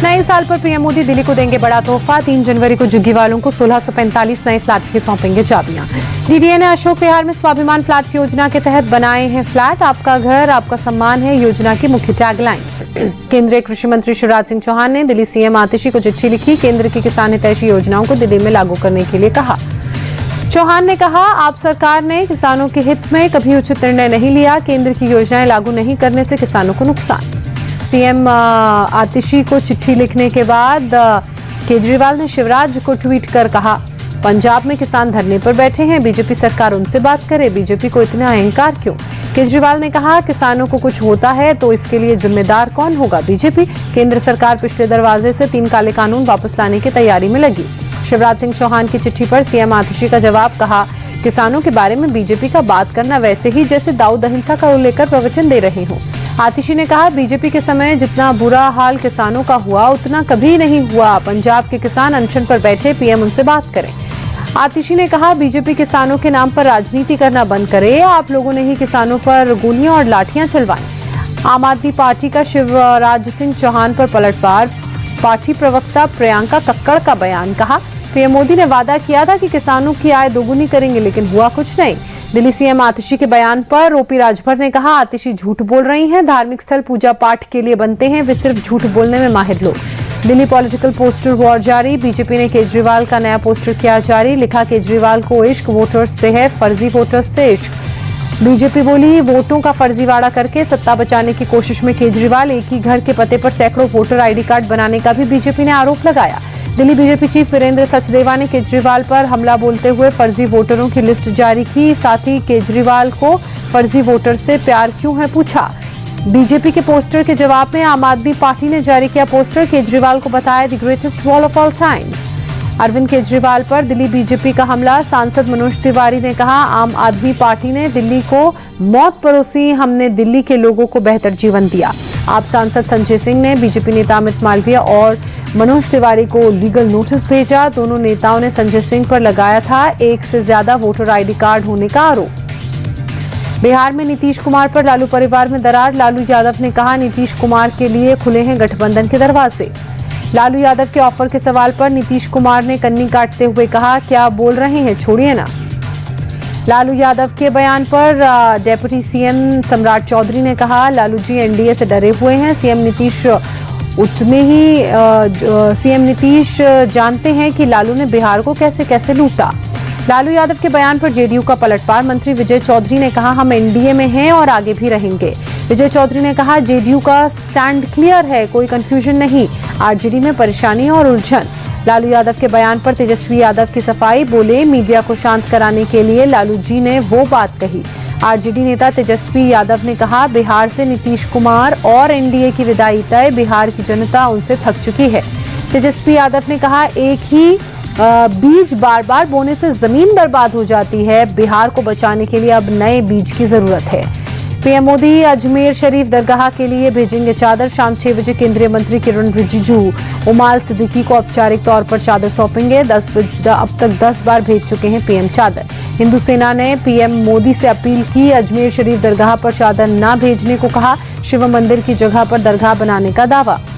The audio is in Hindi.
नए साल पर पीएम मोदी दिल्ली को देंगे बड़ा तोहफा। 3 जनवरी को झुग्गी वालों को 1645 नए फ्लैट्स की सौंपेंगे चाबियां। डीडीए ने अशोक विहार में स्वाभिमान फ्लैट योजना के तहत बनाए हैं फ्लैट। आपका घर आपका सम्मान है योजना की मुख्य टैगलाइन। केंद्रीय कृषि मंत्री शिवराज सिंह चौहान ने दिल्ली सीएम आतिशी को चिट्ठी लिखी। केंद्र की किसान हितैषी योजनाओं को दिल्ली में लागू करने के लिए कहा। चौहान ने कहा, आप सरकार ने किसानों के हित में कभी उचित निर्णय नहीं लिया। केंद्र की योजनाएं लागू नहीं करने से किसानों को नुकसान। सीएम आतिशी को चिट्ठी लिखने के बाद केजरीवाल ने शिवराज को ट्वीट कर कहा, पंजाब में किसान धरने पर बैठे हैं, बीजेपी सरकार उनसे बात करे, बीजेपी को इतना अहंकार क्यों। केजरीवाल ने कहा, किसानों को कुछ होता है तो इसके लिए जिम्मेदार कौन होगा, बीजेपी। केंद्र सरकार पिछले दरवाजे से 3 काले कानून वापस लाने की तैयारी में लगी। शिवराज सिंह चौहान की चिट्ठी पर सीएम आतिशी का जवाब, कहा, किसानों के बारे में बीजेपी का बात करना वैसे ही जैसे दाऊद अहिंसा का लेकर प्रवचन दे रहे हो। आतिशी ने कहा, बीजेपी के समय जितना बुरा हाल किसानों का हुआ उतना कभी नहीं हुआ। पंजाब के किसान अनशन पर बैठे, पीएम उनसे बात करें। आतिशी ने कहा, बीजेपी किसानों के नाम पर राजनीति करना बंद करे। आप लोगों ने ही किसानों पर गोलियां और लाठियां चलवाई। आम आदमी पार्टी का शिवराज सिंह चौहान पर पलटवार। पार्टी प्रवक्ता प्रियंका कक्कड़ का बयान, कहा, पीएम मोदी ने वादा किया था कि किसानों की आय दोगुनी करेंगे, लेकिन हुआ कुछ नहीं। दिल्ली सीएम आतिशी के बयान पर ओपी राजभर ने कहा, आतिशी झूठ बोल रही हैं। धार्मिक स्थल पूजा पाठ के लिए बनते हैं, वे सिर्फ झूठ बोलने में माहिर लोग। दिल्ली पॉलिटिकल पोस्टर वॉर जारी। बीजेपी ने केजरीवाल का नया पोस्टर किया जारी। लिखा, केजरीवाल को इश्क वोटर्स से है, फर्जी वोटर्स से इश्क। बीजेपी बोली, वोटों का फर्जीवाड़ा करके सत्ता बचाने की कोशिश में केजरीवाल। एक ही घर के पते पर सैकड़ों वोटर आईडी कार्ड बनाने का भी बीजेपी ने आरोप लगाया। दिल्ली बीजेपी चीफ वीरेंद्र सचदेवा ने केजरीवाल पर हमला बोलते हुए फर्जी वोटरों की लिस्ट जारी की। साथ ही केजरीवाल को फर्जी वोटर से प्यार क्यों है पूछा। बीजेपी के पोस्टर के जवाब में आम आदमी पार्टी ने जारी किया पोस्टर। केजरीवाल को बताया the greatest wall of all times. Arvind Kejriwal पर दिल्ली बीजेपी का हमला। सांसद मनोज तिवारी ने कहा, आम आदमी पार्टी ने दिल्ली को मौत परोसी, हमने दिल्ली के लोगों को बेहतर जीवन दिया। आप सांसद संजय सिंह ने बीजेपी नेता अमित मालवीय और मनोज तिवारी को लीगल नोटिस भेजा। दोनों नेताओं ने संजय सिंह पर लगाया था 1 से ज्यादा वोटर आईडी कार्ड होने का आरोप। बिहार में नीतीश कुमार पर लालू परिवार में दरार। लालू यादव ने कहा, नीतीश कुमार के लिए खुले हैं गठबंधन के दरवाजे। लालू यादव के ऑफर के सवाल पर नीतीश कुमार ने कन्नी काटते हुए कहा, क्या बोल रहे हैं, छोड़िए ना। लालू यादव के बयान पर डेप्यूटी सीएम सम्राट चौधरी ने कहा, लालू जी एनडीए से डरे हुए हैं। सीएम नीतीश जानते हैं कि लालू ने बिहार को कैसे कैसे लूटा। लालू यादव के बयान पर जेडीयू का पलटवार। मंत्री विजय चौधरी ने कहा, हम एनडीए में हैं और आगे भी रहेंगे। विजय चौधरी ने कहा, जेडीयू का स्टैंड क्लियर है, कोई कंफ्यूजन नहीं। आरजेडी में परेशानी और उलझन। लालू यादव के बयान पर तेजस्वी यादव की सफाई। बोले, मीडिया को शांत कराने के लिए लालू जी ने वो बात कही। आरजेडी नेता तेजस्वी यादव ने कहा, बिहार से नीतीश कुमार और एनडीए की विदाई तय। बिहार की जनता उनसे थक चुकी है। तेजस्वी यादव ने कहा, एक ही बीज बार बार बोने से जमीन बर्बाद हो जाती है। बिहार को बचाने के लिए अब नए बीज की जरूरत है। पीएम मोदी अजमेर शरीफ दरगाह के लिए भेजेंगे चादर। शाम 6 बजे केंद्रीय मंत्री किरण रिजिजू उमाल सिद्दीकी को औपचारिक तौर पर चादर सौंपेंगे। अब तक 10 बार भेज चुके हैं पीएम चादर। हिंदू सेना ने पीएम मोदी से अपील की, अजमेर शरीफ दरगाह पर चादर न भेजने को कहा। शिव मंदिर की जगह पर दरगाह बनाने का दावा।